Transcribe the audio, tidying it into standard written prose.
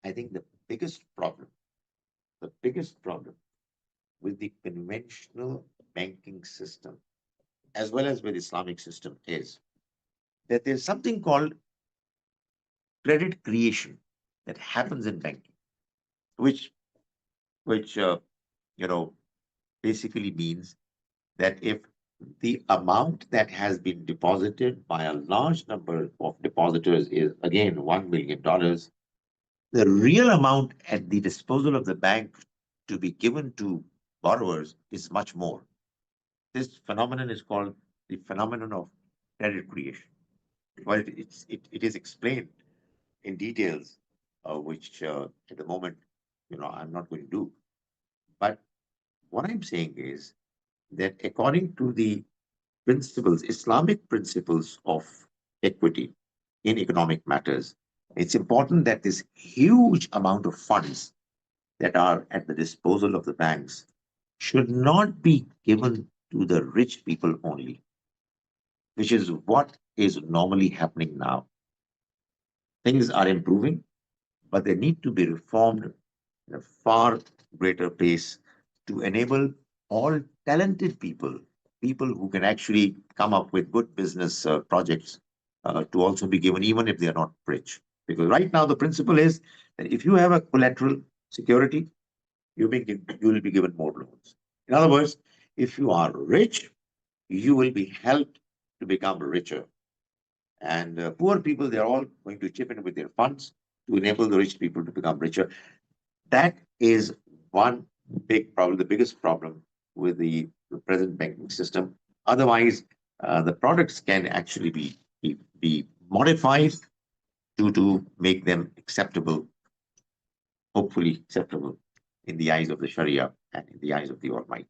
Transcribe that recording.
I think the biggest problem with the conventional banking system, as well as with Islamic system, is that there's something called credit creation that happens in banking, which which you know basically means that if the amount that has been deposited by a large number of depositors is again $1 million, the real amount at the disposal of the bank to be given to borrowers is much more. This phenomenon is called the phenomenon of credit creation. Well, it is explained in details, which at the moment, I'm not going to do. But what I'm saying is that according to the principles, Islamic principles of equity in economic matters, it's important that this huge amount of funds that are at the disposal of the banks should not be given to the rich people only, which is what is normally happening now. Things are improving, but they need to be reformed at a far greater pace to enable all talented people, people who can actually come up with good business projects, to also be given, even if they are not rich. Because right now, the principle is that if you have a collateral security, you will be given more loans. In other words, if you are rich, you will be helped to become richer. And poor people, they're all going to chip in with their funds to enable the rich people to become richer. That is one big problem, the biggest problem with the present banking system. Otherwise, the products can actually be modified to make them acceptable, hopefully acceptable in the eyes of the Sharia and in the eyes of the Almighty.